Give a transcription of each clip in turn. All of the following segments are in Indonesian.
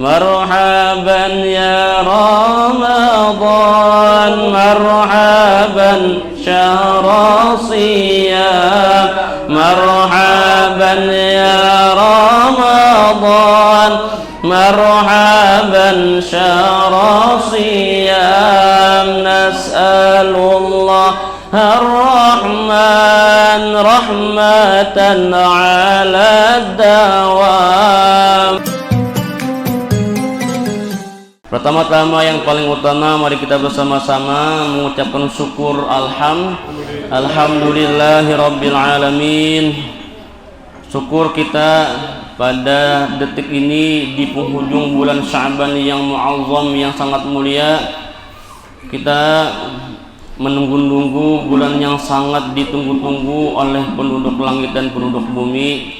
مرحبا يا رمضان مرحبا شهر صيام مرحبا يا رمضان مرحبا شهر صيام نسأل الله الرحمن رحمة على الدوام. Pertama-tama yang paling utama, mari kita bersama-sama mengucapkan syukur alhamdulillahirabbil alamin. Syukur kita pada detik ini di penghujung bulan Sya'ban yang mu'azzam, yang sangat mulia. Kita menunggu-nunggu bulan yang sangat ditunggu-tunggu oleh penduduk langit dan penduduk bumi,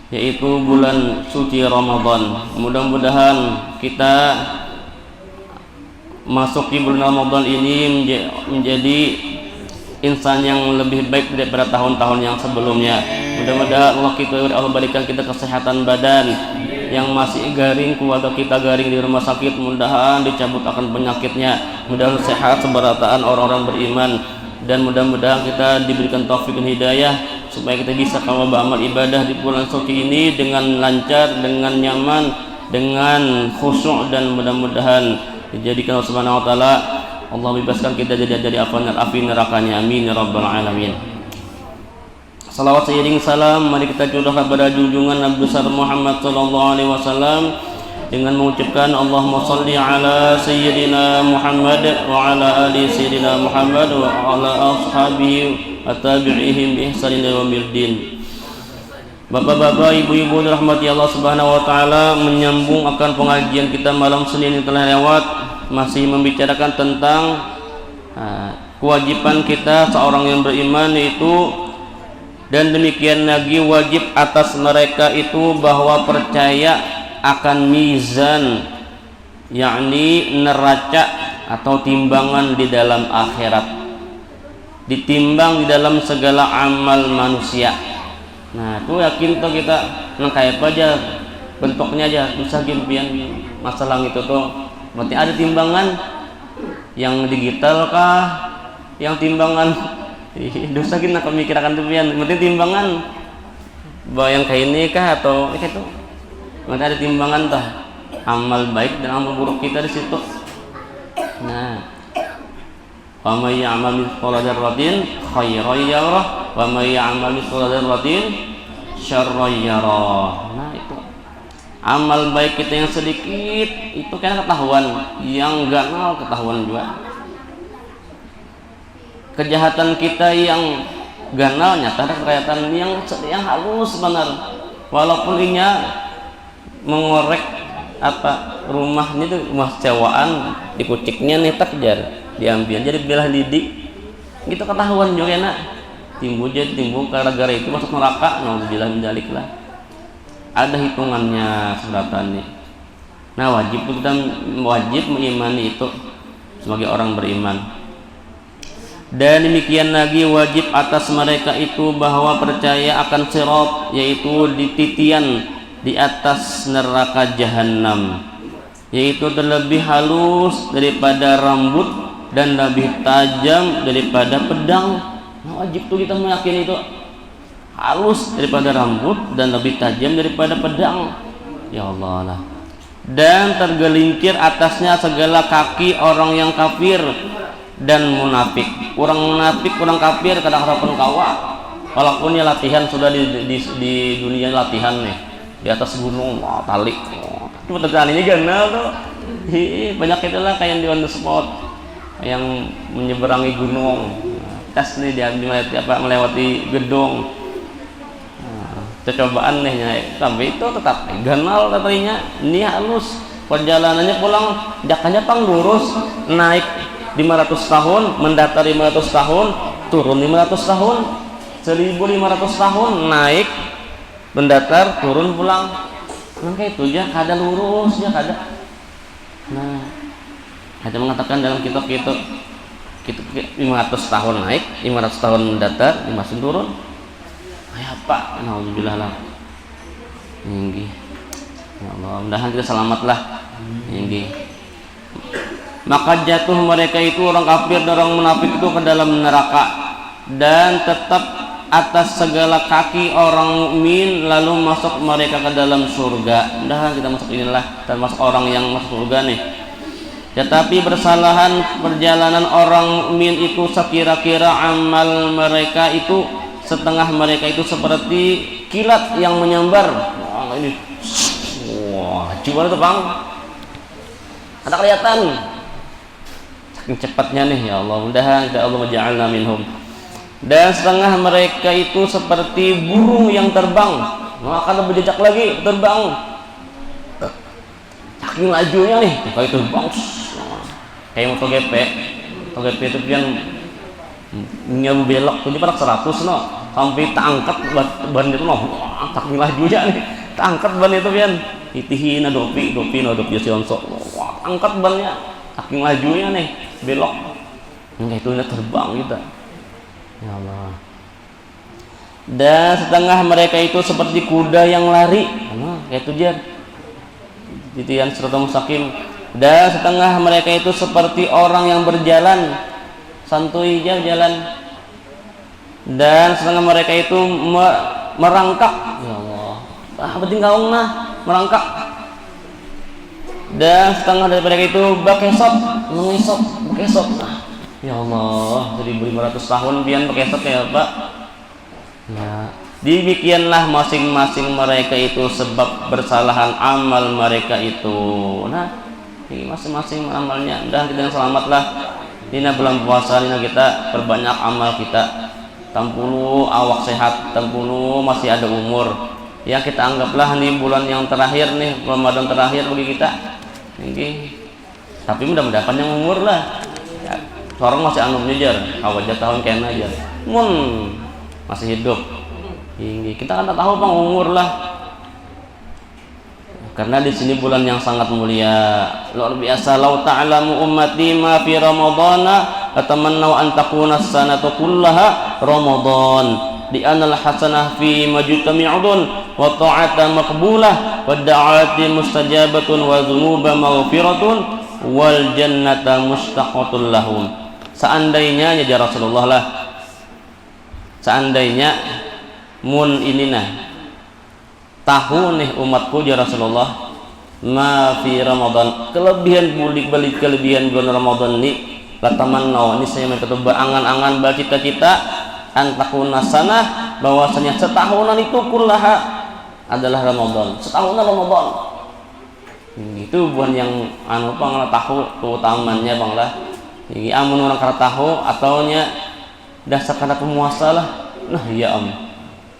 yaitu bulan suci Ramadan. Mudah-mudahan kita masuki bulan Ramadan ini menjadi insan yang lebih baik daripada tahun-tahun yang sebelumnya. Mudah-mudahan Allah berikan kita kesehatan badan. Yang masih garing, keluarga kita garing di rumah sakit, mudah-mudahan dicabut akan penyakitnya. Mudah-mudahan sehat seberataan orang-orang beriman, dan mudah-mudahan kita diberikan taufik dan hidayah supaya kita bisa kawal beramal ibadah di bulan suci ini dengan lancar, dengan nyaman, dengan khusyuk, dan mudah-mudahan dijadikan Allah Subhanahu wa taala Allah bebaskan kita dari api nerakanya. Amin ya rabbal alamin. Salawat seiring salam mari kita curahkan pada junjungan Nabi besar Muhammad sallallahu alaihi wasallam dengan mengucapkan Allahumma shalli ala sayyidina Muhammad wa ala ali sayyidina Muhammad wa ala ashabihi wa tabi'ihim bi ihsanin ila yaumiddin. Bapak-bapak, ibu-ibu dirahmati Allah Subhanahu wa taala, menyambung akan pengajian kita malam Senin yang telah lewat, masih membicarakan tentang kewajiban kita seorang yang beriman, yaitu dan demikian lagi wajib atas mereka itu bahwa percaya akan mizan, yakni neraca atau timbangan di dalam akhirat, ditimbang di dalam segala amal manusia. Nah, itu yakin tuh kita kayak apa aja bentuknya aja bisa gimpian masalah itu tuh. Berarti ada timbangan yang digital kah, yang timbangan dosa kita pemikiran tuh pian. Berarti timbangan bahwa yang kayak ini kah atau itu. Berarti ada timbangan tah amal baik dan amal buruk kita di situ. Nah, wa may ya'mal mithqala dzarratin khairan yarah wa may ya'mal mithqala dzarratin syarran yarah. Nah, itu amal baik kita yang sedikit itu kan ketahuan, yang ganal ketahuan juga. Kejahatan kita yang ganal nyata kelihatan, yang halus benar. Walaupun inya mengorek apa rumahnya itu rumah sewaan, dikuciknya nih takjar diambil jadi belah lidik gitu, ketahuan juga enak timbul gara-gara itu masuk neraka. Nauzubillah min dzalik lah, ada hitungannya suratan nih. Nah, kita wajib mengimani itu sebagai orang beriman. Dan demikian lagi wajib atas mereka itu bahwa percaya akan sirat, yaitu di titian di atas neraka jahanam, yaitu terlebih halus daripada rambut dan lebih tajam daripada pedang. Nah, wajib tuh kita meyakini itu halus daripada rambut dan lebih tajam daripada pedang. Ya Allah lah. Dan tergelincir atasnya segala kaki orang yang kafir dan munafik. Orang munafik, orang kafir kadang-kadang kawa. Walaupun ya latihan sudah di dunia latihan nih di atas gunung, talik. Cuma tekan ini ganal tuh. Banyak itulah kayak di on the spot yang menyeberangi gunung. Tes nih dia melewati gedung. Cobaan nih, tapi itu tetap ganal katanya. Ini halus perjalanannya, pulang jakanya pang lurus, naik 500 tahun, mendatar 500 tahun, turun 500 tahun, 1500 tahun, naik mendatar, turun, pulang. Kayak itu aja, kada lurusnya kada. Nah, ada mengatakan dalam kitab itu 500 tahun naik, 500 tahun mendatar, 500 turun. Kayak apa? Alhamdulillah lah. Tinggi. Ya Allah, mudah-mudahan kita selamatlah Ini. Maka jatuh mereka itu orang kafir dan orang munafik itu ke dalam neraka, dan tetap atas segala kaki orang mukmin lalu masuk mereka ke dalam surga. Dah kita masuk inilah, kita masuk orang yang masuk surga nih. Tetapi bersalahan perjalanan orang mukmin itu sekira-kira amal mereka itu setengah mereka itu seperti kilat yang menyambar. Wah, ini. Wah, coba tuh Bang. Ada kelihatan. Saking cepatnya nih, ya Allah. Mudah-mudahan ya Allah ja'alna minhum. Dan setengah mereka itu seperti burung yang terbang. Maka lebih jejak lagi terbang. Saking lajunya nih, kayak terbang. Kayak MotoGP. MotoGP itu kan nyabu belok tuh pada 100 no, sampai terangkat ban itu no, saking lajunya nih. Terangkat ban itu kan. Itihina dopi Sionso. Wah, angkat bannya. Saking lajunya nih, belok. Enggak itu terbang kita. Ya Allah. Dan setengah mereka itu seperti kuda yang lari. Kayak itu Jar. Titian Siratal Mustaqim. Dan setengah mereka itu seperti orang yang berjalan santuy jalan. Dan setengah mereka itu merangkak. Ya Allah. Penting kaung nah merangkak. Dan setengah dari mereka itu bakesot. Nah, ya Allah, 1500 tahun pian bakesot ya Pak. Ya, demikianlah masing-masing mereka itu sebab bersalahan amal mereka itu. Nah, ini masing-masing amalnya. Udah kita selamatlah. Dina bulan puasa dina kita perbanyak amal kita. Tampunu awak sehat, tampunu masih ada umur. Yang kita anggaplah ini bulan yang terakhir nih, Ramadan terakhir bagi kita. Ini. Tapi mudah-mudahan yang umur lah. Ya, orang masih anu nyejar, awal tahun kena aja. Masih hidup. Ini kita kan tak tahu Bang umur lah. Karena di sini bulan yang sangat mulia, luar biasa. Lau ta'lamu ummati ma fi ramadana atamannaw an takuna as-sanatu kullaha ramadan. Di anal hasanah fi majtami'un wa ta'ata maqbulah wa da'ati mustajabatun wa dhunuba maghfiratun wal jannata mustaqatul lahum. Seandainya ya Rasulullah lah, seandainya mun ini nah tahu nih umatku ya Rasulullah ma fi Ramadan, kelebihan balik kelebihan bulan Ramadan ini latamannaw, ini saya mereka tuh berangan-angan bercita-cita antakuna sanah, bahwasanya setahunan itu kullaha adalah Ramadan, setahunan Ramadan. Itu bukan yang anu Bang tahu keutamanya Bang lah. Ini amun orang kata tahu ataunya dasar kata pemuasa lah. Nah iya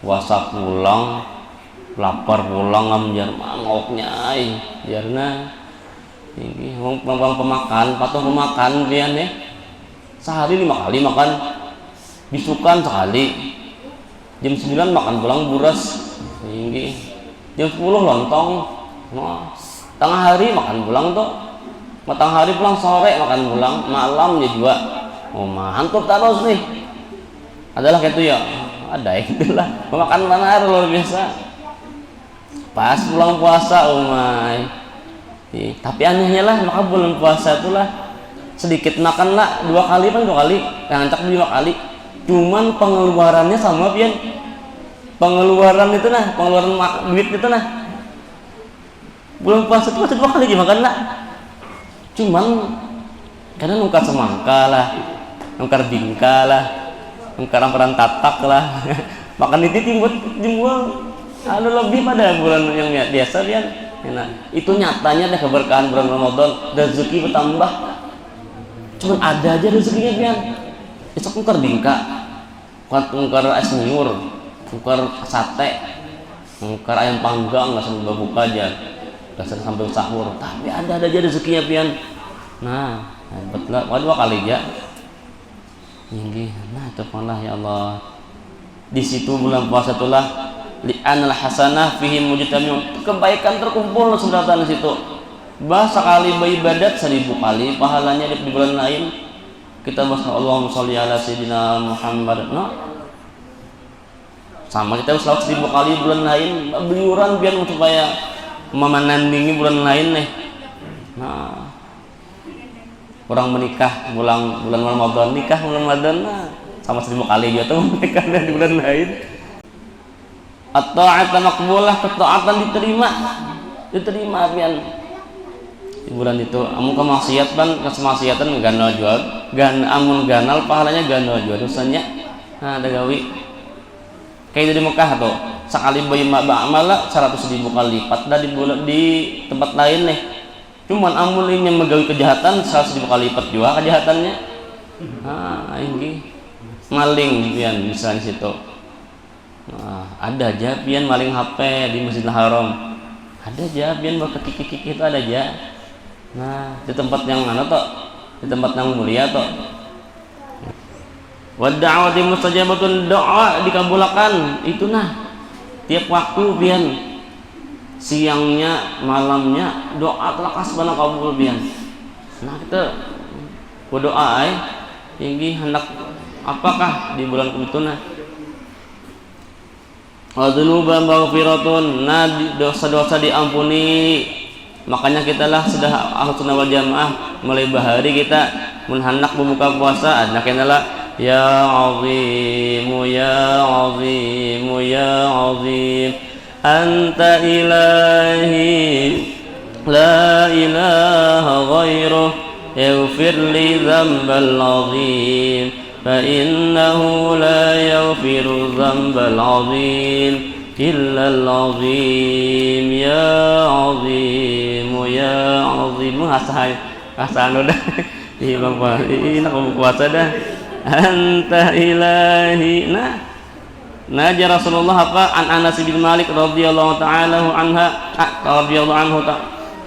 puasa pulang lapar pulang jar mangoknya jarna ini bang pemakan patuh pemakan dia nih sehari 5 kali makan bisukan sekali jam 9 makan pulang buras ini jam 10 lontong tengah hari makan pulang tuh matang hari pulang sore makan pulang malamnya juga mantap terus nih adalah kayak itu ya ada itulah makan mana luar biasa pas pulang puasa tapi anehnya lah maka bulan puasa itulah sedikit makan lah 2 kali kan 2 kali ngancak 5 kali cuman pengeluarannya sama pian pengeluaran itu nah pengeluaran duit itu nah bulan puasa itu masih 2 kali dimakan lah cuman karena nungkar semangka lah nungkar bingka lah nungkar amperan tatak lah makan itu timbul ada lebih pada bulan yang biasa pian. Nah, itu nyatanya ada keberkahan bulan Ramadan, rezeki bertambah. Cuman ada aja rezekinya pian. Besok nukar bingka, nukar es nyur, nukar sate, nukar ayam panggang nggak sampai buka aja, nggak sampai sahur. Tapi ada aja rezekinya pian. Nah, betul. Dua kali ya. Tinggi. Nah, itu malah ya Allah. Di situ bulan puasa itulah li'anal hasanah fihi mujtami'un, kebaikan terkumpul sebenarnya di situ. Bahasa kali beribadat 1000 kali pahalanya di bulan lain. Kita bahasa Allahumma sholli ala sayyidina Muhammad. No? Sama kita selawat 1000 kali bulan lain beliuran biar supaya memanandingi bulan lain nih. Nah, orang menikah bulan Ramadan, nikah bulan Ramadan, nah, sama 1000 kali juga tuh menikah di bulan lain. At-ta'atan maqbulah, ketaatan diterima pian di bulan itu. Amun kemaksiat ban kemaksiatan ganal jual, amun ganal pahalanya ganal jual dosanya. Nah, ada gawi kayak di Mekah tuh sekali bayi ba'amala 100.000 kali lipat dah di tempat lain nih. Cuman amun ini megawi kejahatan 100.000 kali lipat juga kejahatannya. Nah, ini maling pian misalnya situ. Nah, ada aja pian maling HP di Masjidil Haram. Ada aja pian bawa kiki-kiki itu ada aja. Nah, di tempat yang mana toh? Di tempat yang mulia toh. Wa da'wati mustajabatun, doa dikabulkan itu nah. Tiap waktu pian. Siangnya, malamnya doa telah kasbana kabul pian. Nah, kita berdoa tinggi hendak apakah di bulan itu nah. Wa dzunuban maghfiratun, nah dosa-dosa diampuni. Makanya kita lah sudah Ahlus Sunnah wal Jamaah mulai bahari kita menhendak membuka puasa anaknya lah ya azimu ya azimu ya azim anta ilahi la ilaha ghairuh yaghfir li dzambal azim fa innahu la yaghfiru dzambal azim illa al-azim ya azim ya azim. Hasan udah di Bapak ini nak puasa dah anta ilahi. Nah naja Rasulullah apa an Anas bin Malik radhiyallahu ta'ala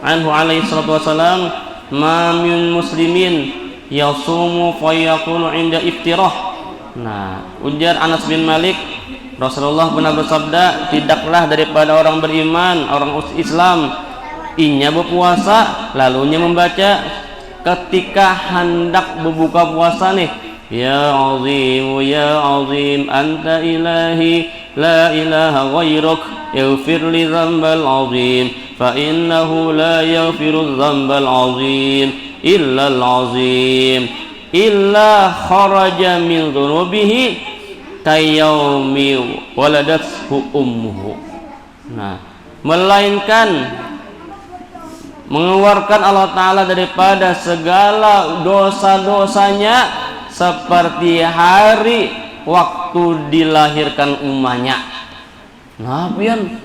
anhu alaihi salatu wasalam ma min muslimin yasumu fa yaqulu inda iftirah. Nah ujar Anas bin Malik, Rasulullah pernah bersabda, tidaklah daripada orang beriman, orang Islam, inya berpuasa, lalunya membaca ketika hendak berbuka puasa nih, ya azim anta ilahi la ilaha ghairuk yaghfir li dzambal azim fa innahu la yaghfiru dzambal azim illa al azim illa kharaja min dhunubihi kayaumi waladathu ummuhu. Nah, melainkan mengeluarkan Allah Ta'ala daripada segala dosa-dosanya seperti hari waktu dilahirkan umahnya. Nah, pian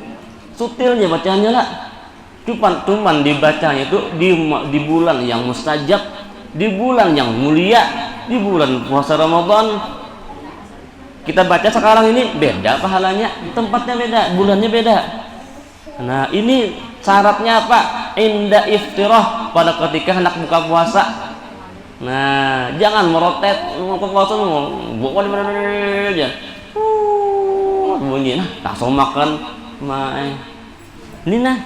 sutilnya bacanya lah. Cuman dibacanya itu di bulan yang mustajab, di bulan yang mulia, di bulan puasa Ramadan. Kita baca sekarang ini beda pahalanya, tempatnya beda, bulannya beda. Nah, ini syaratnya apa? Inda iftirah, pada ketika hendak buka puasa. Nah, jangan merotet buka puasa buka aja. Bunyi nah, langsung makan. Ini nah.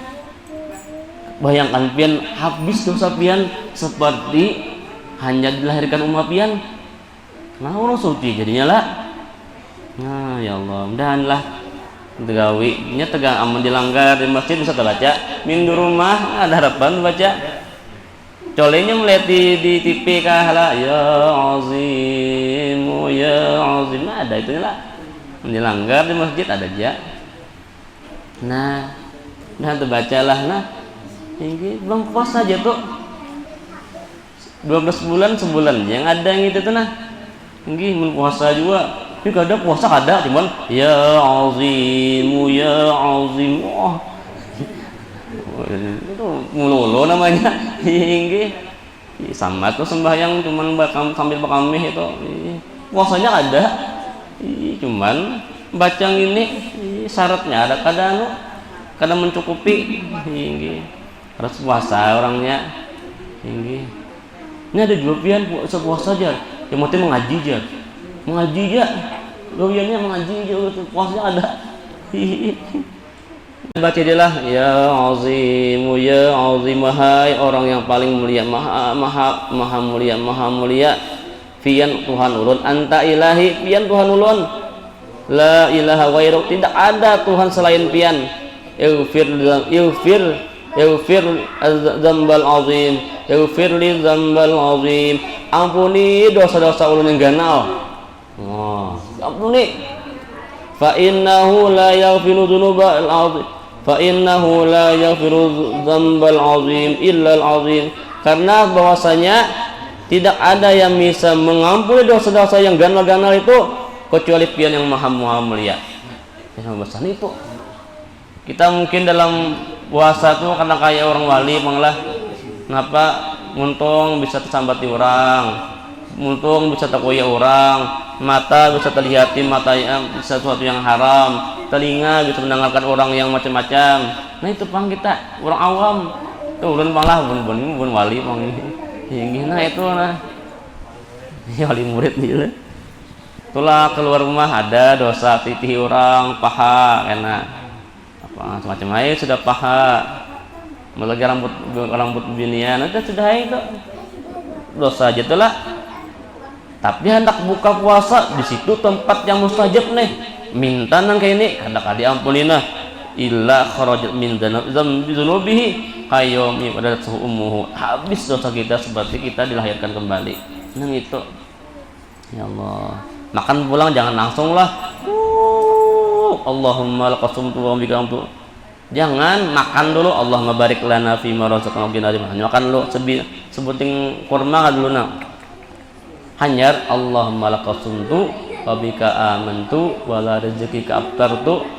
Bayangkan pian habis dosa pian seperti hanya dilahirkan umat pian. Nah, orang suci jadinya lah. Nah, ya Allah, mudah-mudahanlah tegawinya tegang aman dilanggar di masjid bisa terbaca. Min di rumah ada harapan baca. Colenya melihat di TV kahala ya azim ya azim ada itu lah. Dilanggar di masjid ada aja. Nah, terbacalah nah. Ini belum puasa aja tuh. 12 bulan sebulan yang ada yang itu tuh nah. Ini belum puasa juga. Ini kadang puasa ada cuman ya azimu ya azim. Oh. Itu mulu namanya. Ini sama tuh sembahyang cuman sambil bakamih itu. Puasanya ada. Cuman baca ini syaratnya ada kadang mencukupi. Ini harus puasa orangnya. Ini ada juga pian puasa aja. Yang penting mengaji aja. Mengaji ya, gawiannya mengaji aja, puasanya ada. Baca dia lah, ya azimu ya azim, hai orang yang paling mulia, maha mulia, fian Tuhan ulun, anta ilahi, pian Tuhan ulun, la ilaha ghairuk, tidak ada Tuhan selain pian. Ighfir yaghfir dzambal azim, yaghfir li dzambal azim. Ampuni dosa-dosa ulun yang ganal. Oh, ampuni. Fa innahu la yaghfiru dzunubal azim. Fa innahu la yaghfiru dzambal azim illa al azim. Karena bahwasanya tidak ada yang bisa mengampuni dosa-dosa yang ganal-ganal itu kecuali Pian yang maha mulia. Yang besar itu. Kita mungkin dalam puasa tuh karena kayak orang wali malah kenapa muntung bisa tersambati orang, muntung bisa terkoyak orang, mata bisa terlihati mata yang bisa sesuatu yang haram, telinga bisa mendengarkan orang yang macam-macam. Nah itu pang kita orang awam tuh ulun malah bun wali pang ini. Nah itu nah wali murid dia. Itulah keluar rumah ada dosa titih orang paha enak apa semacam aja sudah paha melagi rambut binian itu sudah itu dosa aja itulah. Tapi hendak buka puasa di situ tempat yang mustajab nih minta nang kayak ini hendak diampunina illa kharajat min dzunubihi qayyumi pada umuhu habis dosa kita seperti kita dilahirkan kembali. Nang itu ya Allah. Makan pulang jangan langsung lah. Allahumma laqasumtu wa bikamtu. Jangan makan dulu. Allahumma barik lana fi ma razaqna qina adzaban. Makan dulu sebuting kurma dulu nah. Hanyar Allahumma laqasumtu wa bika amantu wa la rizqika aftartu.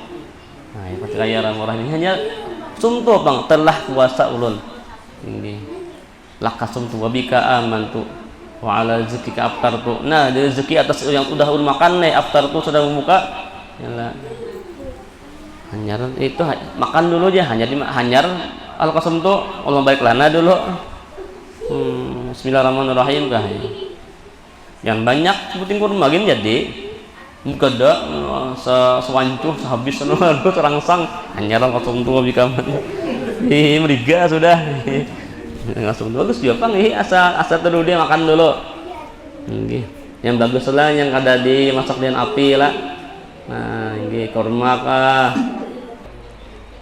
Nah, ini pasti kaya orang-orang ini hanya sumtu bang telah puasa ulun. Ini laqasumtu wa bika amantu wa ala rizqika aftartu. Nah, dari rezeki atas yang udah ulun makan nih aftartu sudah membuka. Yalah. Hanyar itu makan dulu aja hanyar al-qasam tu Allah baik lana dulu. Bismillahirrahmanirrahim bah. Yang banyak sebutin kurma gini jadi kada sewancuh sehabis lalu terangsang hanyar al-qasam tu bikaman. Meriga sudah. Langsung dulu terus apa nih asal dulu dia makan dulu. Yang bagus lah yang ada di masak dengan api lah. Nah, ini kurma kah.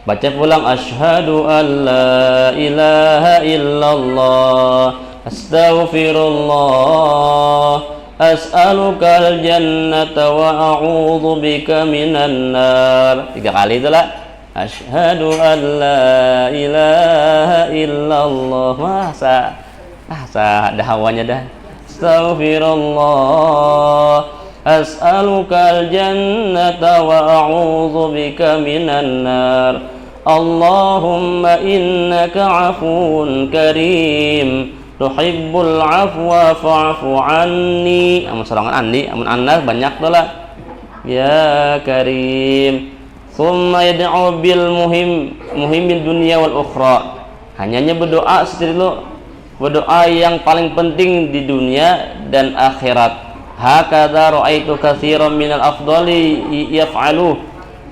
Baca pulang asyhadu an la ilaha illallah astaghfirullah as'alukal jannata wa a'udzu bika minan nar. 3 kali itulah. Asyhadu an la ilaha illallah. Masa ada hawanya dah. Astaghfirullah as'alukal jannata wa a'udzu bika minan nar. Allahumma innaka afuwun karim tuhibbul afwa fa'fu anni. Amun sorangan andi, amun anas banyak tuh lah. Ya karim. Thumma yad'u bil muhimil dunya wal ukhra. Hanya berdoa seperti itu, berdoa yang paling penting di dunia dan akhirat. Hakadha ra'aitu katsiran minal afdali yaf'alu.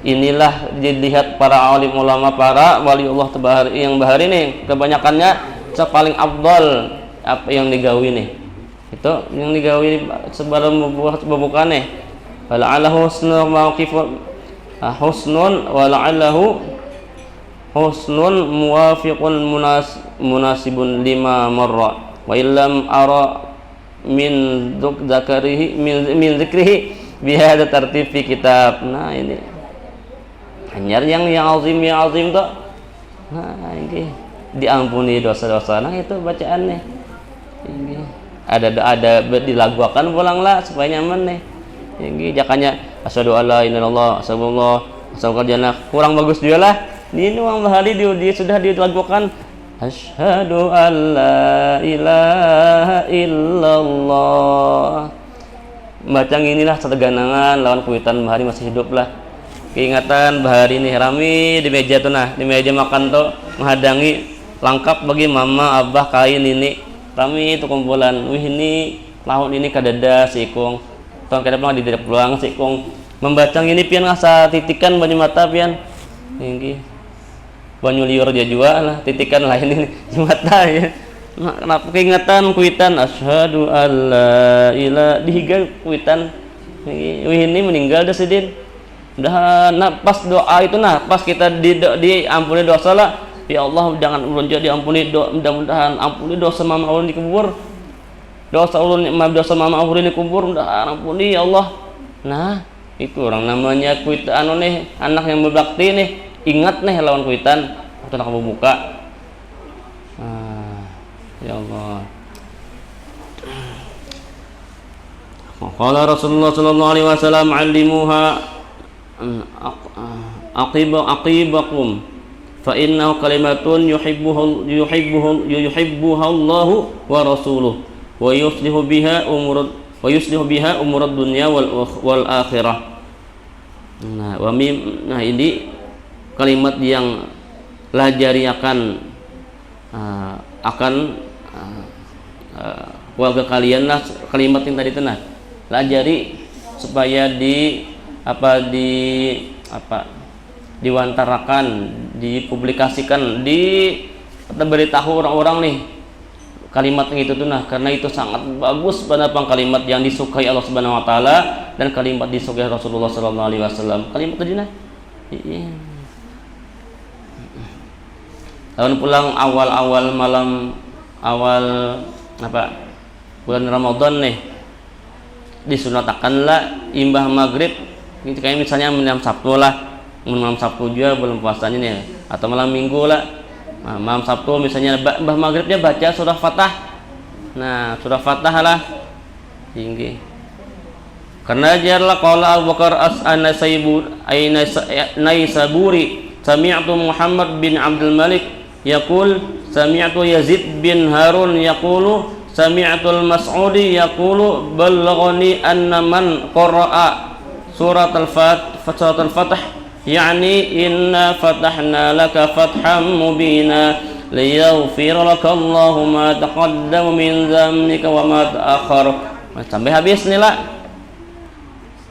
Inilah dilihat para alim ulama, para waliullah yang bahar ini kebanyakannya paling afdal apa yang digawi nih. Itu yang digawi sebelum berbuka nih. Wala'allahu husnul mauqif husnun wala'allahu husnun muwafiqun munasibun lima marra wa illam ara min zakarihi min zikrihi bihada tartib fi kitab. Nah ini hanyar yang azim tuh. Nah ini diampuni dosa-dosa. Nah itu bacaannya ini ada dilaguakan pulanglah supaya nyaman nih. Ini jakanya asyhadu alla ilaha illallah asyhadu jannah kurang bagus dia lah. Ini uang bahari dia sudah dilagukan asyhadu alla ilaha illallah. Bacang inilah seteganangan lawan kuitan bahari masih hidup lah. Keingatan bahari ini rame di meja tuh nah, di meja makan tuh menghadangi lengkap bagi mama, abah, kain ini. Rame itu kumpulan. Wih ini tahun ini kadada si ikung. Tahun kada pulang di tidak pulang si ikung. Membacang ini pian ngasa titikan banyu mata pian. Ini banyu liur dia juga lah titikan lain ini di mata ya. Nah, kenapa keingatan kuitan asyhadu alla ilaha dihiga kuitan. Wih ini meninggal dah sidin. Udah nah pas doa itu nah pas kita di ampuni dosa lah Ya Allah, jangan ulun jadi ampuni, mudah-mudahan ampuni dosa mama ulun dikubur. Dosa mama ulun dikubur, mudah ampuni ya Allah. Nah, itu orang namanya kuitan nih, anak yang berbakti nih. Ingat nih lawan kuitan waktu nak buka. Ya Allah. Qala Rasulullah sallallahu alaihi wasallam, "Allimuha aqibakum fa innahu kalimatun yuhibbuha Allah wa rasuluhu wa yuslihu biha umurad dunya wal akhirah." Nah, ini kalimat yang lajari akan warga kalian lah, kalimat yang tadi tenah lajari supaya diwantarakan, dipublikasikan, beritahu orang-orang nih kalimat yang itu tuh, nah karena itu sangat bagus pada kalimat yang disukai Allah Subhanahu wa taala dan kalimat disukai Rasulullah sallallahu alaihi wasallam. Kalimat tadi nah. Tahun pulang awal bulan Ramadan nih disunatakanlah imbah maghrib, kayak misalnya malam Sabtu lah, malam Sabtu juga belum puasanya nih, atau malam Minggu lah. Nah, malam Sabtu misalnya imbah maghribnya baca surah Fatah. Nah, surah Fatah lah tinggi. Karena jarlah qala Abu Bakar Naisaburi, sami'tu Muhammad bin Abdul Malik yaqul, sami'tu Yazid bin Harun yaqulu, sami'tu al-Mas'udi yaqulu, ballaghani anna man qara'a surat al-Fath yani inna fatahna laka fatham mubina liyaghfira laka Allahu ma taqaddama min dhanbika wa ma ta'akhkhar. Sampai habis nih lah.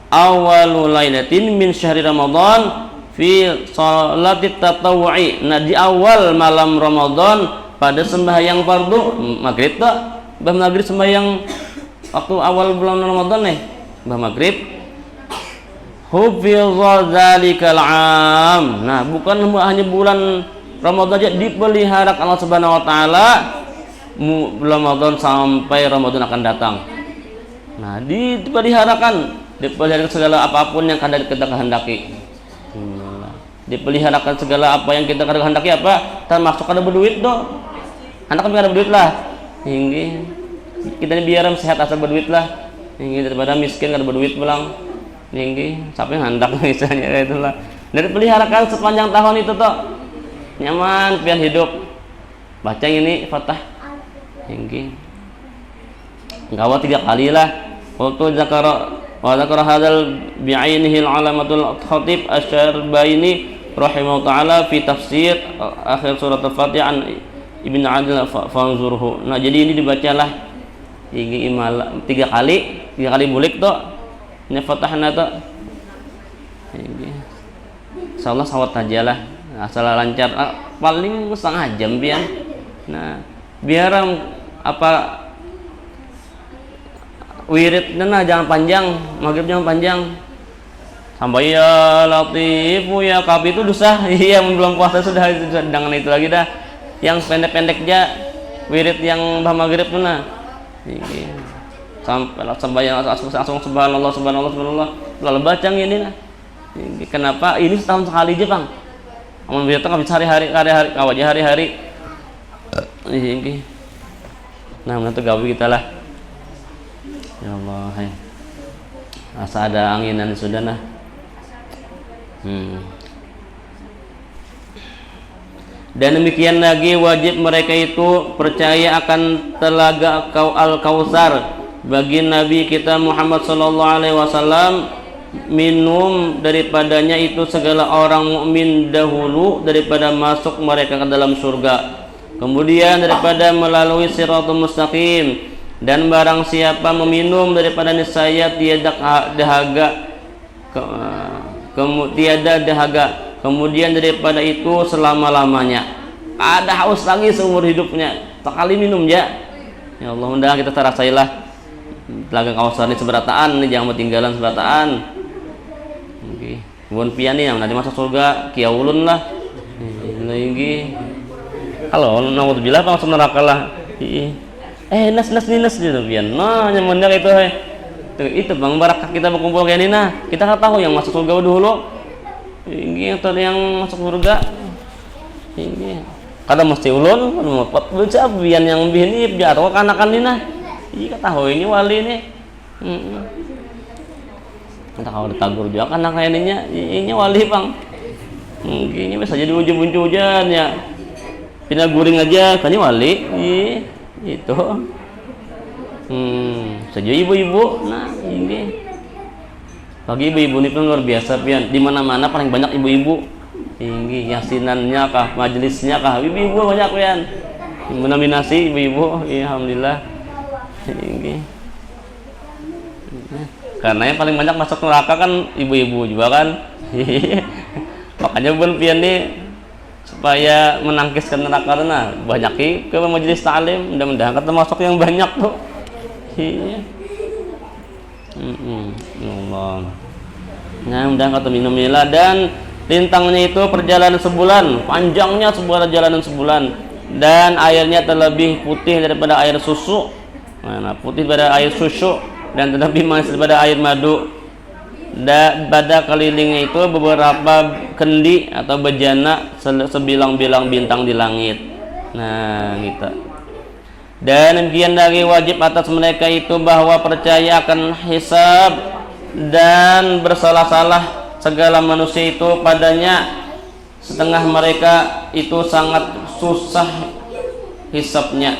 Awwalu lailatin min syahri Ramadan fi salatit tatawwu'i. Nah, di awal malam Ramadan pada sembahyang fardu maghrib tak? Maghrib sembahyang waktu awal bulan Ramadan nih, maghrib. Hufidza dzalikal 'am. Nah, bukan hanya bulan Ramadan aja dipelihara Allah Subhanahu wa taala, Ramadan sampai Ramadan akan datang. Nah, dipeliharakan segala apapun yang kita kehendaki. Dipeliharakan segala apa yang kita kehendaki, apa termasuk ada berduit doh. Anak kan ada berduit lah. Hingga kita ini biar sehat asal berduit lah. Hingga daripada miskin ada berduit pulang. Hingga siapa yang hendak misalnya kayak itulah. Dari peliharakan sepanjang tahun itu toh nyaman pian hidup. Baca ini Fatah. Hingga gawat 3 kali lah. Waktu zakara hadzal bi'ainihi al-alamatul khatib asy-Syarbaini rahimahu ta'ala fi tafsir akhir surat al-Fatihah an Ibn Adil fanzurhu. Nah, jadi ini dibacalah 3 kali bulik toh nya Fatahna toh. Insyaallah sawat aja lah, asal lancar, paling setengah jam pian. Nah, biar wiridnya nah jangan panjang, maghrib jangan panjang. Sampai ya Latifu ya Kabi itu dosa. Iya, belum puasa sudah dengan itu lagi dah. Yang pendek-pendek aja wirid yang maghrib tuh nah. Sampai langsung subhanallah. Lalu baca ini nah. Kenapa? Ini setahun sekali aja, Bang. Amun wirid kan bisa hari-hari hari-hari. Nah, nanti gawe kita lah. Ya Allah, asa ada anginan sudah nah. Dan demikian lagi wajib mereka itu percaya akan telaga Al-Kautsar bagi Nabi kita Muhammad sallallahu alaihi wasallam, minum daripadanya itu segala orang mukmin dahulu daripada masuk mereka ke dalam surga, kemudian daripada melalui Shiratul Mustaqim. Dan barang siapa meminum daripada niscaya tiada dahaga, kemudian daripada itu selama-lamanya, ada haus lagi seumur hidupnya, sekali minum ya. Ya Allah, mudah kita terasailah telaga Kautsar ini seberataan nih, jangan ketinggalan seberataan. Oke, bukan pian nih yang nanti masuk surga kiaulun lah. Lagi kalau naudzubillah langsung neraka lah. Nas gitu pian. Nah, nyamunnya itu itu Bang barakah kita berkumpul kayak ini nah. Kita nggak tahu yang masuk surga dulu. Ini atau yang masuk surga. Ini. Kada mesti ulun, mau baca pian yang bini jatuh kanakan ini nah. Iya tahu ini wali ini. Entah kalau ditagur juga kan kayak ini wali Bang. Ini bisa jadi hujan ya. Pindah guring aja kan ini wali. Itu saja ibu-ibu. Nah ini bagi ibu-ibu ini pun luar biasa pian, di mana-mana paling banyak ibu-ibu ini yasinannya kah, majelisnya kah, ibu-ibu banyak pian mendominasi ibu-ibu. Alhamdulillah ini karena yang paling banyak masuk neraka kan ibu-ibu juga kan. Makanya pun pian nih supaya menangkiskan neraka nah banyak ke majelis ta'lim, mudah-mudahan kita masuk yang banyak tuh. Iya. Allah. Nah, mudah-mudahan kata minum nila dan lintangnya itu perjalanan sebulan, panjangnya sebuah perjalanan sebulan dan airnya terlebih putih daripada air susu. Nah, putih daripada air susu dan terlebih manis daripada air madu. Dan pada kelilingnya itu beberapa kendi atau bejana sebilang-bilang bintang di langit. Nah, gitu. Dan demikian dari wajib atas mereka itu bahwa percaya akan hisab dan bersalah-salah segala manusia itu padanya. Setengah mereka itu sangat susah hisabnya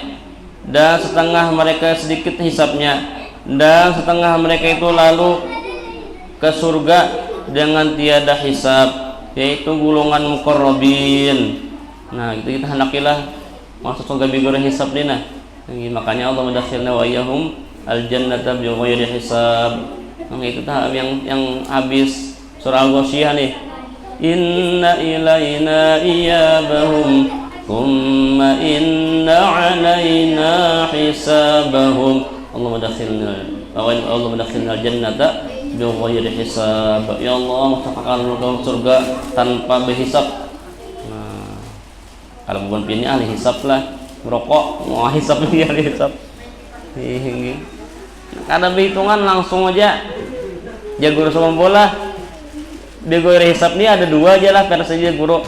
dan setengah mereka sedikit hisabnya dan setengah mereka itu lalu ke surga dengan tiada hisab, yaitu golongan muqarrabin. Nah, itu kita hendakilah masuk surga bigore hisab nih nah. Makanya Allah mendakhilna wa iyyahum al-jannata bighairi hisab. Nah, itu tahap yang habis surah Al-Ghasyiyah nih. Inna ilaina iyabahum thumma inna alaina hisabahum. Allah mendakhilna al-jannata bighairi hisab. Ya Allah, masukkan ke surga tanpa berhisab. Nah, kalau bukan pilihnya ahli hisab lah, merokok mau hisab lagi ahli hisab. Ada perhitungan langsung aja. Jago sepak bola bighairi hisab ini ada dua aja lah versi guru.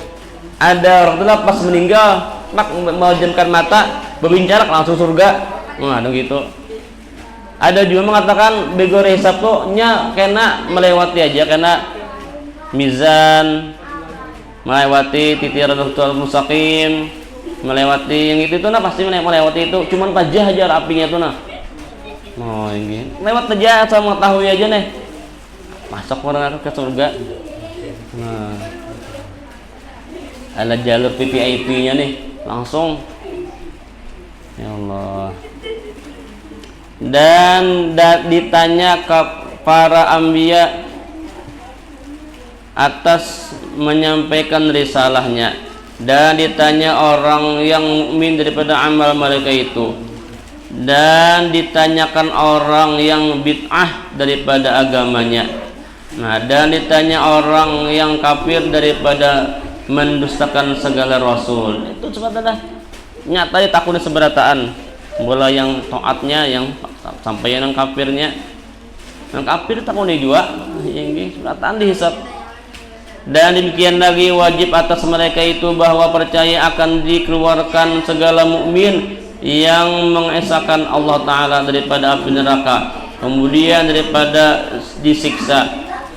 Ada orang tua pas meninggal, memejamkan mata, berbincang langsung surga. Nah, ada gitu. Ada juga mengatakan bighairi hisab tuh nya kena melewati aja karena mizan, melewati titiran mustaqim, melewati yang itu tuh nah pasti melewati itu, cuman pajah aja apinya tuh nah. Oh ini lewat aja sama mengetahui aja nih masuk orang ke surga. Nah, ada jalur VIP-nya nih langsung. Ya Allah. Dan ditanya ke para anbiya atas menyampaikan risalahnya dan ditanya orang yang mukmin daripada amal mereka itu dan ditanyakan orang yang bid'ah daripada agamanya. Nah, dan ditanya orang yang kafir daripada mendustakan segala rasul. Itu sebetulnya nyata ditakuni seberataan. Bola yang taatnya yang sampai yang kafirnya. Yang kafir takuni juga ini seberataan dihisab. Dan demikian lagi wajib atas mereka itu bahwa percaya akan dikeluarkan segala mukmin yang mengesahkan Allah Ta'ala daripada api neraka, kemudian daripada disiksa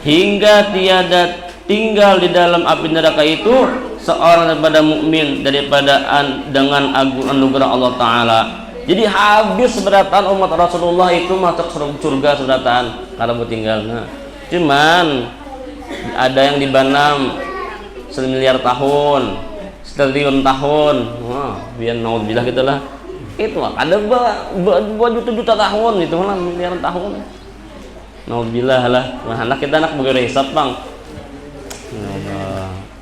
hingga tiada tinggal di dalam api neraka itu seorang daripada mukmin daripada dengan anugerah Allah Ta'ala. Jadi habis seberatan umat Rasulullah itu masuk surga seberatan kalau tinggal. Nah, cuman ada yang dibanam 1 miliar tahun, 1 triliun tahun. Wah, biar naudzubillah gitulah. Itu ada 2 juta tahun itu lah miliaran tahun. Naudzubillah lah. Nah, anak kita anak bighairi hisab, Bang.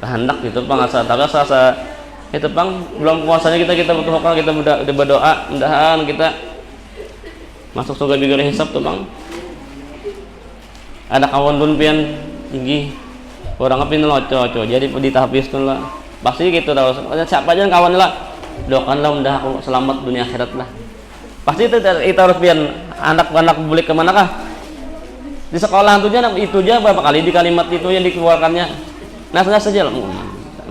Hendak gitu, Bang, asa itu, Bang, belum puasanya kita berdoa, kita berdoa, mudahan kita masuk surga bighairi hisab tuh, Bang. Ada kawan dun pian tinggi orang ngapin loco jadi ditahbis tuh lah pasti gitu tau siapa aja kawan lah doakanlah mudah aku selamat dunia akhirat lah. Pasti itu harus pian anak-anak boleh kemana kah di sekolah itu aja berapa kali di kalimat itu yang dikeluarkannya. Nah saja lah,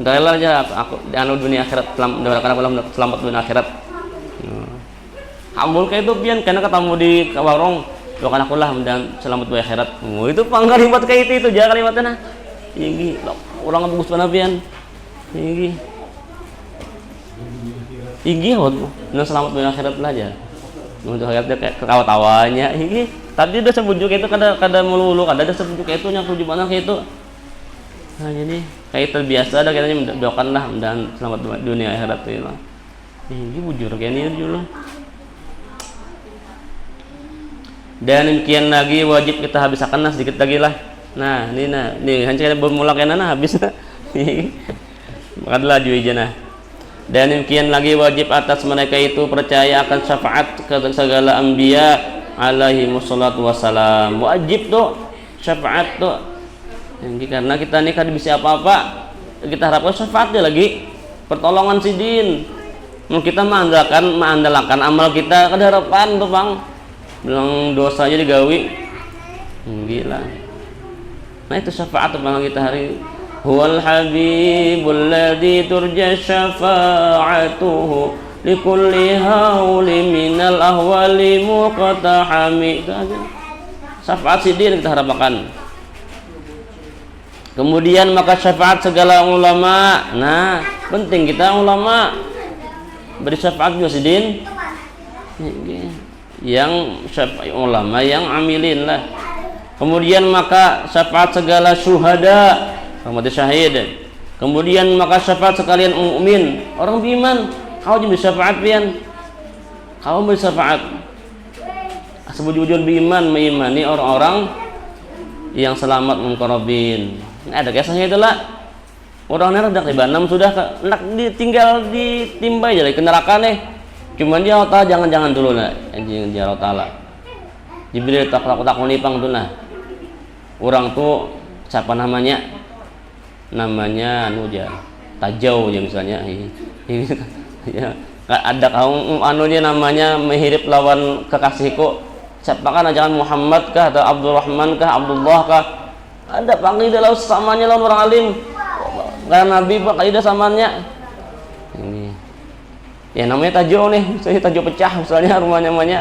rela aja aku anu dunia akhirat, doakan aku selamat dunia akhirat. Ambul kayak itu pian karena ketemu di warung, doakan aku lah dan selamat dunia akhirat. Itu kalimat kayak itu aja kalimatnya. Tinggi, orang bagus mana pian? Tinggi, nah selamat dunia akhirat lah aja. Untuk akhiratnya kayak ketawa-tawanya, tadi udah sebut juga itu kada mulu-mulu, kada ada sebut juga itu yang tujuh mana kayak itu. Nah jadi kayak terbiasa ada kayaknya doakan lah dan selamat dunia akhirat itu lah. Ini bujur kayak ini dulu. Dan demikian lagi wajib kita habiskan lah sedikit lagi lah. Nah ini hanya kita bermula kena habis. Maka laju aja nah. Dan demikian lagi wajib atas mereka itu percaya akan syafaat ke segala anbiya alaihi wassalatu wassalam. Wajib tuh syafaat tuh. Karena kita ini kan bisa apa-apa, kita harapkan syafaatnya lagi, pertolongan sidin. Kita mengandalkan amal kita, ada harapan tuh bang. Bilang dosa aja digawi, gila. Nah itu syafaat tuh bang kita hari. Huwal habibul ladzi turja syafa'atuhu likulli hauli minal ahwali muqtahami. Itu aja. Syafaat sidin kita harapkan. Kemudian maka syafaat segala ulama. Nah, penting kita ulama beri syafaat juga sidin. Yang syafaat ulama yang amilin lah. Kemudian maka syafaat segala syuhada, mati syahid. Kemudian maka syafaat sekalian mukmin, orang beriman. Kau juga syafaat pian. Kau beri syafaat. Sebujur beriman mengimani orang-orang yang selamat mengkorobin. Ada kisahnya itulah. Orang hendak di Banam sudah hendak ditinggal ditimbai jadi ke neraka nih. Cuman dia Allah jangan dulu nah. Anjing dia Allah Taala. Jibril takut-takut pang tuh nah. Orang tuh siapa namanya? Namanya aja Tajau aja misalnya. Ya, ada kaum anunya namanya mehirip lawan kekasihku. Siapa kan ajakan Muhammad kah atau Abdurrahman kah Abdullah kah? Ada panggil dia lawan samanya lawan orang alim. Karena Nabi pak kali dia samanya. Ini. Ya namanya Tajau nih, misalnya Tajau pecah misalnya rumahnya namanya.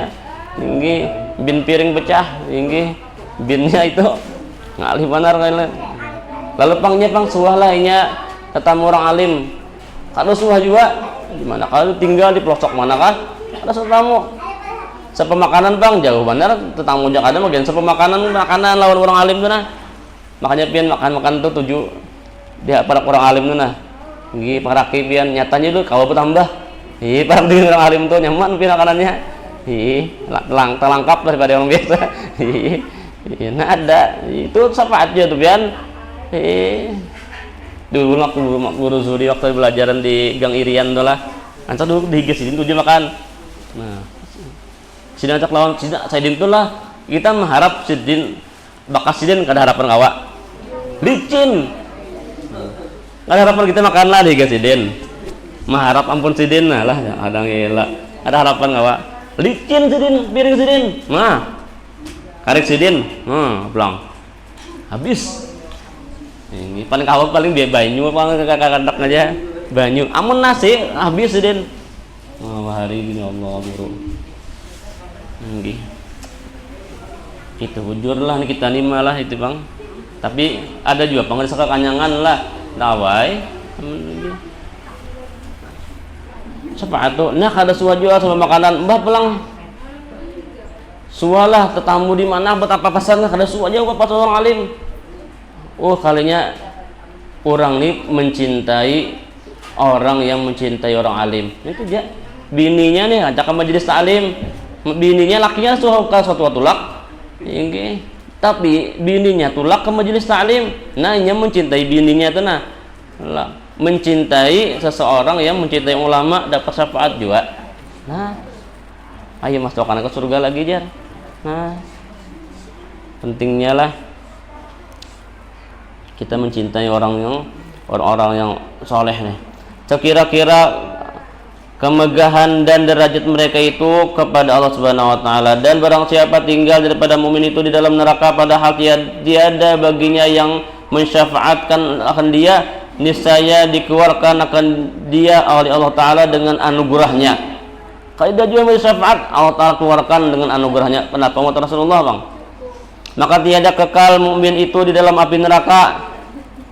Ini bin piring pecah, ini binnya itu ngalih benar kalian. Lalu pangnya pang suah lahnya ketemu orang alim. Kalau suah juga gimana kalau tinggal di pelosok manakah? Ada setamu. Sepemakanan bang jauh benar tetamu jak ada bagian sepemakanan makanan lawan orang alim tuh nah. Makanya pian makan tuh tujuh dia para orang alim tuh nah. Nggih paraki pian nyatanya tuh kalau bertambah. Para di orang alim tuh nyaman pian makanannya. Terlengkap daripada orang biasa. Nah ada itu syafaat aja tuh pian. Dulu waktu guru Zuri waktu belajaran di Gang Irian tuh lah. Anca dulu di sidin tuh makan. Nah, sidin acak lawan sidin tuh lah. Kita mengharap sidin bakas sidin kada harapan kawa. Licin. Kada harapan kita makan lah di sidin. Mengharap ampun sidin lah ada ngela. Ada harapan kawa. Licin sidin, piring sidin. Nah. Karek sidin. Pulang. Habis. Ini paling kawal paling dia banyu paling kakak-kakak aja banyu amun nasi habis din hari ini Allah guru itu bujur lah kita nih malah itu bang tapi ada juga pengen kanyangan lah dawai sepatu nah kada suah jual sama makanan mbah pelang sualah tetamu di mana betapa pesannya kada suah aja pas orang alim. Oh kalinya orang ini mencintai orang yang mencintai orang alim. Itu dia. Bininya nih ajak ke majelis taklim. Bininya lakinya suka suatu tulak. Ini. Tapi bininya tulak ke majelis taklim. Nah, ini mencintai bininya itu nah. Mencintai seseorang yang mencintai ulama dapat syafaat juga. Nah. Ayo masukkan ke surga lagi jar. Nah. Pentingnya lah kita mencintai orang-orang yang soleh nih. Sekira-kira kemegahan dan derajat mereka itu kepada Allah Subhanahu wa taala. Dan barang siapa tinggal daripada mukmin itu di dalam neraka padahal tiada baginya yang mensyafaatkan akan dia, niscaya dikeluarkan akan dia oleh Allah taala dengan anugerahnya. Kaidah juga syafaat Allah taala keluarkan dengan anugerahnya. Kenapa umat Rasulullah, Bang? Maka tiada kekal mukmin itu di dalam api neraka.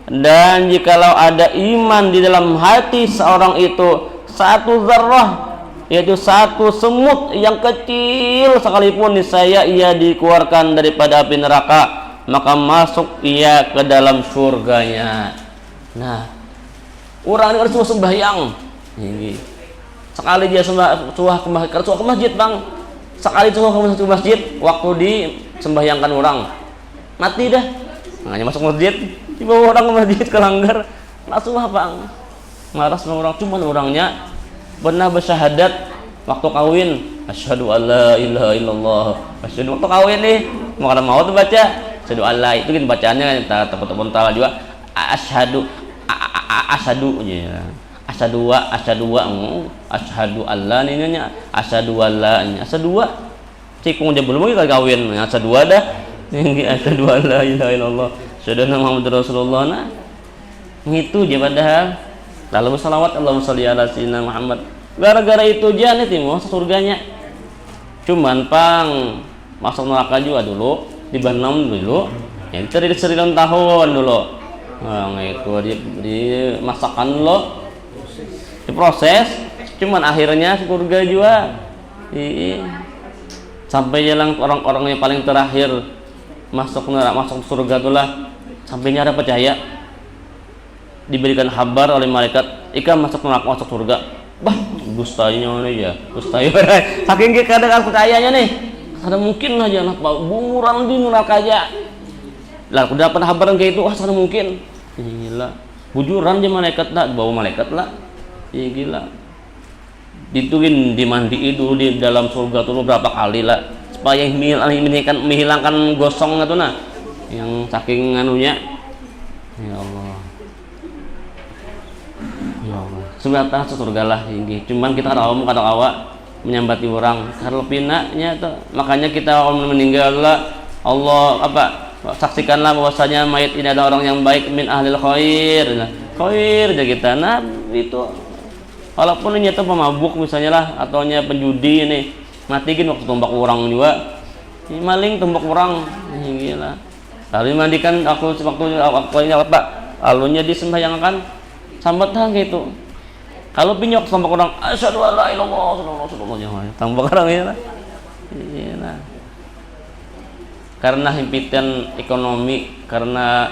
Dan jikalau ada iman di dalam hati seorang itu satu zarrah, yaitu satu semut yang kecil sekalipun, niscaya ia dikeluarkan daripada api neraka, maka masuk ia ke dalam surganya. Nah, orang ini harus sembahyang. Ini sekali dia suah ke masjid, Bang. Sekali suah ke masjid, waktu disembahyangkan orang mati dah. Hanya masuk masjid, dibawa orang ke masjid kelanggar, langsung Bang. Marah sama orang, cuman orangnya pernah bersyahadat waktu kawin, asyhadu alla ilaha illallah, asyhadu waktu kawin nih mau tuh baca asyhadu alla, itu kan bacaannya kan teman-teman tahu juga asyhadu ya asyhadu alla nih nya asyhadu alla nya asyhadu cikung aja belum lagi kawin asyhadu dah ini asyhadu alla ilaha illallah asyhadu anna muhammadar rasulullah. Nah itu aja padahal lalu salawat Allahumma sholli ala sayyidina Muhammad. Gara-gara itu aja nih masuk surganya. Cuman Pang masuk neraka juga dulu, dibanam dulu. Yang seri-serian tahun dulu. Nah, itu dimasakkan lo, diproses. Cuman akhirnya surga juga. Sampai jalan orang-orang yang paling terakhir masuk neraka, masuk surga itulah sampainya ada percaya. Diberikan kabar oleh malaikat, ika masuk neraka, masuk surga. Bah, dustanya nih ya, dustanya. Saking kadang percayanya nih, ada mungkin aja anak bunguran di neraka aja. Lah, udah pernah kabar kayak itu, ada mungkin. Gila, bujuran aja malaikat lah, bawa malaikat lah. Ya gila. Dituin dimandi itu di dalam surga tuh berapa kali lah, supaya menghilangkan gosong itu nah, yang saking anunya. Ya Allah. Sebenarnya surga lah ini. Cuman kita kata awak menyambati orang kalau pinanya tuh. Makanya kita kalau meninggal lah Allah saksikanlah bahwasanya mayat ini ada orang yang baik min ahlil khair. Nah, khair aja kita. Nah, itu walaupun ini tuh pemabuk misalnya lah atau penjudi ini matikin waktu tombak orang juga. Ini maling tombak orang. Gila. Lalu mandikan aku waktu ini Pak. Alunya disembahyangkan sambat gitu. Kalau pinyok sama orang asyhadu alla ilaha illallah tambah orang ya lah. Iya. Karena himpitan ekonomi, karena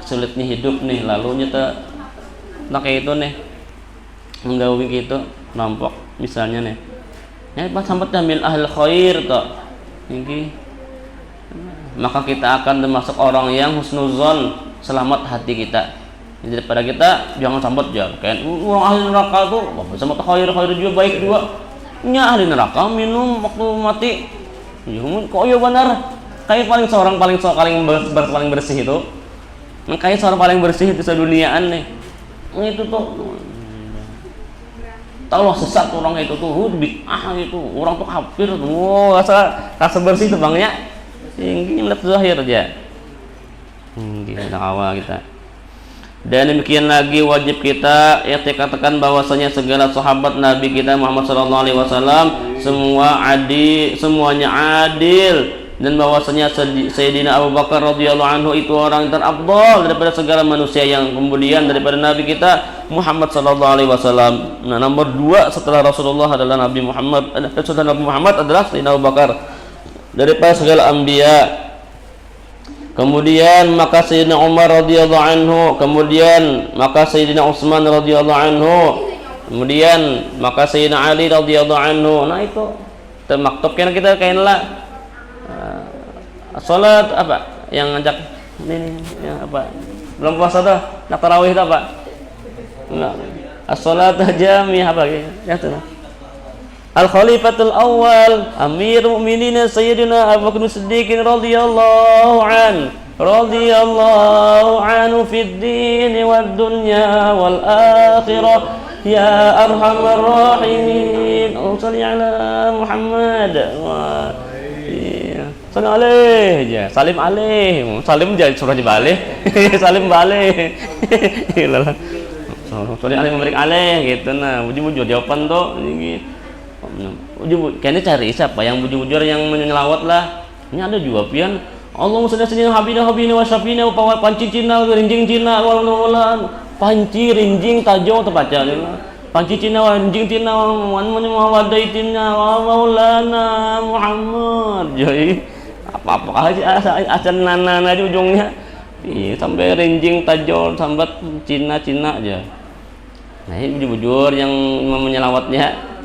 sulitnya hidup nih, lalu nyata nah kayak itu nih menggawi gitu nampak misalnya nih. Ya pas sampai min ahli khair toh. Ini maka kita akan termasuk orang yang husnuzon, selamat hati kita. Daripada kita jangan sambat aja kayak orang ahli neraka tuh sama khair juga baik juga nya ahli neraka minum waktu mati ya kok iya benar kayak paling bersih itu kayak seorang paling bersih di seduniaan nih itu tuh tahu sesat orang itu tuh bid'ah itu orang tuh kafir tuh rasa bersih tuh bangnya ini melihat zahir aja kita awal kita. Dan demikian lagi wajib kita katakan bahwasanya segala sahabat Nabi kita Muhammad SAW semuanya adil, dan bahwasanya Sayyidina Abu Bakar radhiyallahu anhu itu orang yang terafdal daripada segala manusia, yang kemudian daripada Nabi kita Muhammad SAW. Nah, nomor 2 setelah Rasulullah adalah Nabi Muhammad, setelah Nabi Muhammad adalah Sayyidina Abu Bakar daripada segala anbiya. Kemudian maka Sayyidina Umar radhiyallahu anhu, kemudian maka Sayyidina Utsman radhiyallahu anhu, kemudian maka Sayyidina Ali radhiyallahu anhu. Nah itu termaktub kan kita kainlah salat yang ngajak ini yang belum puasa dah nak tarawih dah as-salat jami ya tuh. Al-Khalifatul Awal Amirul Mukminin Sayyidina Abu Bakar Siddiq radhiyallahu anhu fid din wad dunya wal akhirah ya arhamar rahimin. Allahumma shalli ala Muhammad. Wah. Iya. Salim alaih aja, salim alaih. Salim jangan suruh dibalik. Salim balik. Iyalah. Soalnya alaih memberi alaih gitu. Nah, bujur-bujur jawaban tuh gitu. Bujur, kayaknya cari siapa yang bujur-bujur yang menyelawat lah. Ini ada juga pian. Allahumma shalli ala habibina wa syafina wa panci Cina rinjing Cina wal panci rinjing tajo terbaca panci Cina wa rinjing Cina wa wadaitina wa maulana Muhammad. Jadi apa-apa aja asal nana aja ujungnya. Iya, sampai rinjing tajo sambat Cina aja. Nah, ini bujur-bujur yang menyelawatnya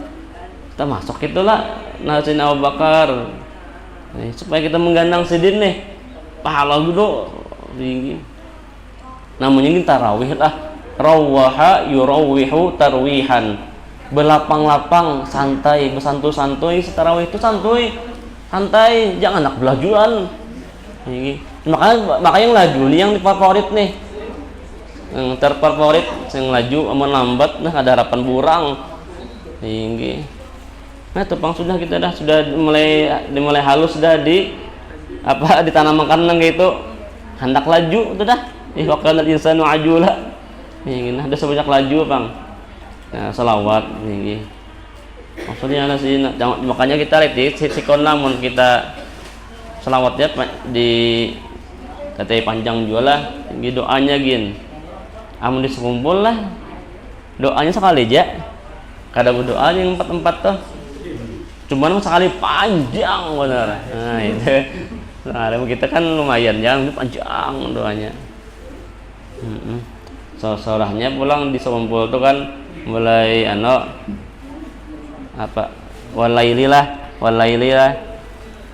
kita masuk itulah nasi Abu Bakar. Nih, supaya kita menggandang sidin nih pahala gitu tinggi. Namanya ini tarawih lah. Rawaha yurawihu tarwihan. Berlapang-lapang, santai, bersantuy-santuy. Tarawih itu santai, jangan anak belajuan. Ini makanya yang laju nih yang favorit nih. Yang terfavorit yang laju aman lambat nah ada harapan burang. Tinggi. Nah, tepang sudah kita sudah mulai halus sudah ditanam makanan gitu. Hendak laju itu dah. Waqala al-insanu ajula. Ini ada sebanyak laju, Bang. Nah, selawat ini. Maksudnya ada sih makanya kita lihat sikon lamun kita selawatnya di kata panjang juga lah. Doanya gin. Amun disekumpul lah. Doanya sekali aja. Kadang berdoa yang empat tuh. Cuman sekali panjang benar. Nah itu. Nah kita kan lumayan jangan panjang doanya. Sorahnya pulang di sekumpul itu kan mulai walaililah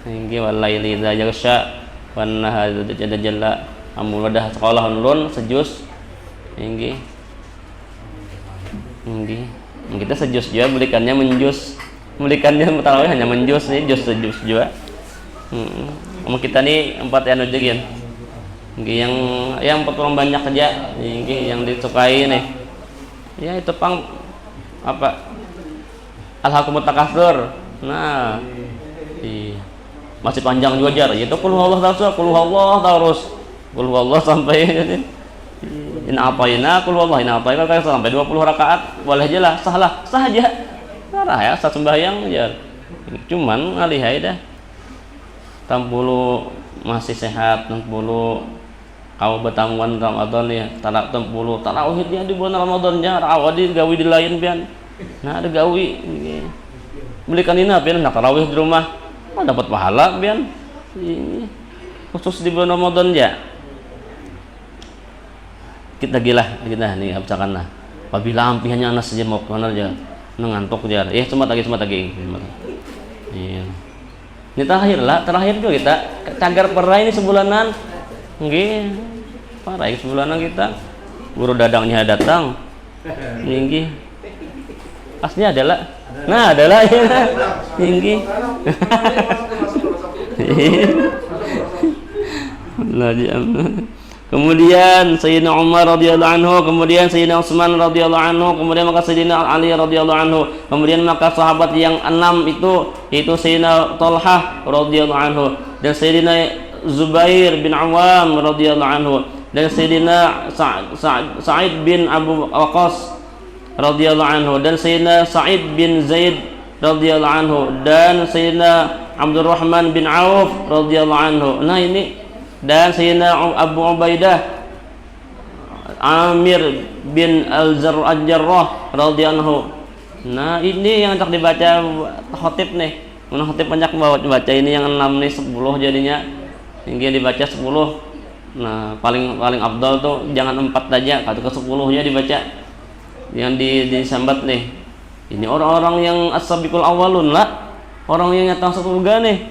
hingga walaili idza yaghsha wan nahari idza jalla amuladah sekolah nurun sejus hingga kita sejus juga belikannya menjus melikannya tarawih hanya menjus nih jus juga. Kita nih 4 anu jegin. Yang potong banyak saja yang disukai nih. Ya itu pang apa? Alhaqumut takatsur. Nah. Masih panjang juga jar. Itu qul huwallahu terus. Qul huwallahu sampai in apaina qul huwallahu in apaina sampai 20 rakaat boleh aja lah, sah aja. Parah ya, saat sembahyang ya. Cuman alihai dah. 60 masih sehat, 60 kau bertamuan Ramadan ya, 60 tarawih dia di bulan Ramadan nya, awadi gawi di lain pian. Nah, ada gawi. Belikan ini pian nak tarawih di rumah. Oh, dapat pahala pian. Khusus di bulan Ramadan ya. Kita nih absakan lah. Apabila ampihannya anak saja mau kemana aja. Ngantuk jar. Semat lagi. Iya. Ini terakhir juga kita cagar perai ini sebulanan. Nggih. Parah sebulanan kita. Guru dadangnya datang. Nggih. Asnya adalah. Nah, adalah ya. Nggih. Kemudian Sayyidina Umar radhiyallahu anhu, kemudian Sayyidina Utsman radhiyallahu anhu, kemudian maka Sayyidina Ali radhiyallahu anhu, kemudian maka sahabat yang 6 itu Sayyidina Thalhah radhiyallahu anhu, dan Sayyidina Zubair bin Awam radhiyallahu anhu, dan Sayyidina Sa'id bin Abu Waqqas radhiyallahu anhu, dan Sayyidina Sa'id bin Zaid radhiyallahu anhu, dan Sayyidina Abdurrahman bin Auf radhiyallahu anhu. Nah ini dan Sayyidina Abu Ubaidah Amir bin Al-Jarrah radhiyallahu. Nah, ini yang tak dibaca khotib nih. Mana khotib banyak baca ini yang 6 nih 10 jadinya. Hingga dibaca 10. Nah, paling afdal tuh jangan 4 aja, atau ke 10-nya dibaca. Yang disambat nih. Ini orang-orang yang as-sabiqul awwalun lah. Orang yang nyata surga nih.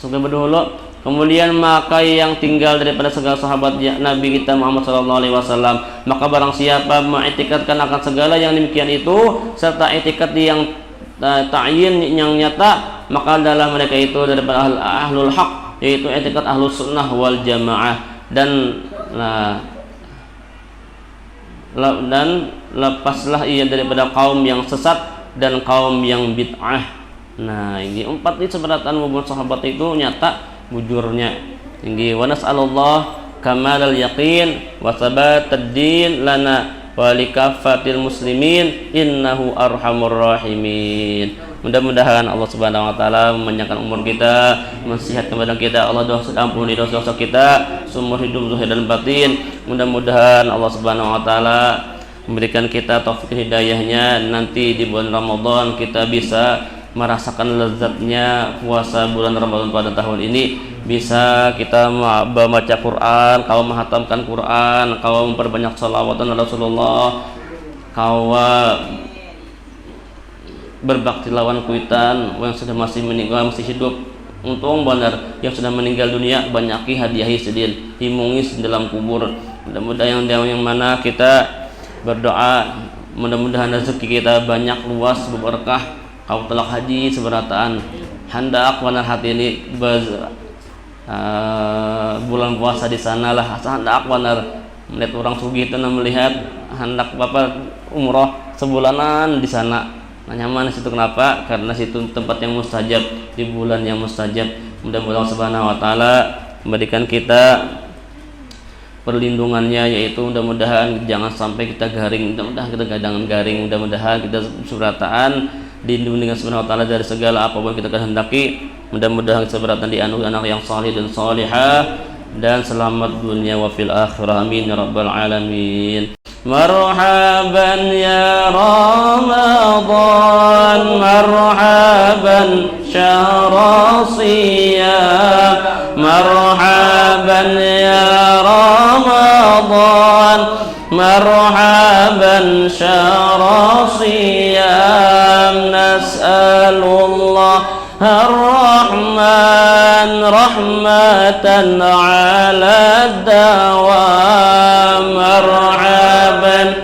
Surga berdahulu. Kemudian maka yang tinggal daripada segala sahabat Nabi kita Muhammad SAW, maka barang siapa mengiktikadkan akan segala yang demikian itu serta iktikad yang ta'yin yang nyata, maka adalah mereka itu daripada ahlul haq, yaitu iktikad ahlus sunnah wal jamaah. Dan lepaslah ia daripada kaum yang sesat dan kaum yang bid'ah. Nah, ini 4 ini seberatan hubungan sahabat itu nyata bujurnya. Tinggi wa nas'alullah kamalal yaqin wa sabatad din lana wa likaffatil muslimin innahu arhamur rahimin. Mudah-mudahan Allah Subhanahu wa taala memanjangkan umur kita, mensihatkan badan kita, Allah ampuni dosa-dosa kita seumur hidup zahir dan batin. Mudah-mudahan Allah Subhanahu wa taala memberikan kita taufik hidayahnya, nanti di bulan Ramadan kita bisa merasakan lezatnya puasa bulan Ramadan pada tahun ini, bisa kita membaca Quran, kau menghatamkan Quran, kau memperbanyak salawatan Rasulullah, kau berbakti lawan kuitan yang sudah masih meninggal masih hidup, untung benar yang sudah meninggal dunia banyaki hadiahi sedin himungis dalam kubur. Mudah-mudahan yang mana kita berdoa, mudah-mudahan rezeki kita banyak luas berkah, kau telah haji seberataan hendak benar hati ini bulan puasa di sana lah, hendak benar melihat orang sugih itu melihat hendak bapak umroh sebulanan di sana. Nah, nyaman situ kenapa? Karena situ tempat yang mustajab, di bulan yang mustajab. Mudah-mudahan Subhanahu wa taala memberikan kita perlindungannya, yaitu mudah-mudahan jangan sampai kita garing, mudah-mudahan kita jangan garing, mudah-mudahan kita surataan dilindungi dengan Subhanahu wa taala dari segala apapun kita kehendaki. Mudah-mudahan seberatan dianugerahkan anak yang salih dan salihah dan selamat dunia wa fil akhirah, amin ya rabbal alamin. Marhaban ya Ramadan, marhaban syahr siyam, marhaban ya Ramadan, marhaban syahr siyam. Nas'alullah Ar-Rahman rahmatan ala dawam. Marhaban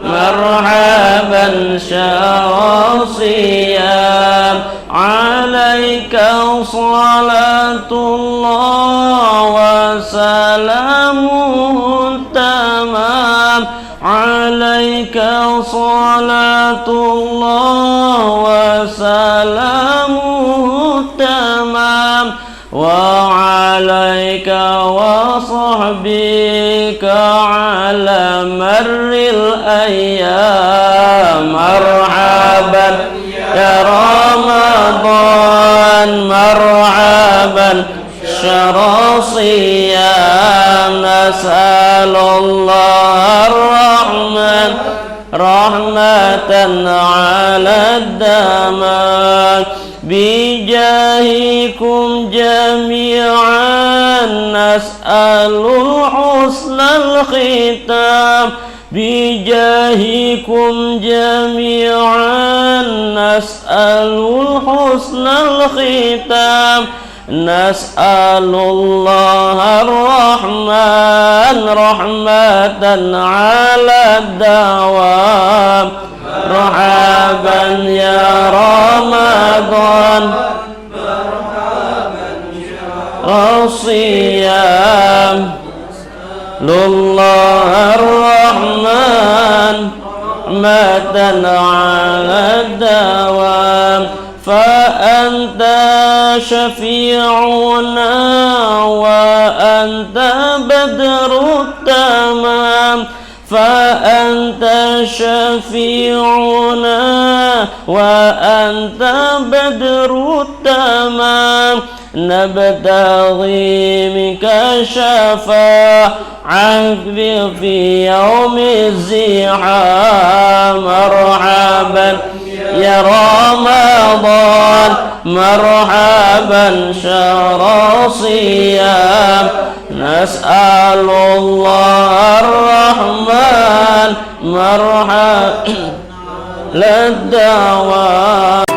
marhaban syahr siyam, alaika salatullah wa salamuhu tamam, alaika salatullah wa salamuhu tamam, wa alaika wa sahbika ala marril ayyam. Marhaban ya Ramadan, marhaban syahr siyam. Nas'alullah ar-Rahman rahmatan ala daman, bijahikum jami'an nas'alul husnal khitam, bijahikum jami'an nas'alul husnal khitam. Nas'alullah ar-Rahman rahmatan ala dawam. Marhaban ya Ramadan, Siyam. Lullah ar-Rahman rahmatan ala dawam. فأنت شفيعنا وأنت بدر التمام، فأنت شفيعنا وأنت بدر التمام، نبتغي منك شفاعة في يوم الزحام. مرحبا يا رمضان، مرحبا شهر صيام، نسأل الله الرحمن مرحبا للدوام.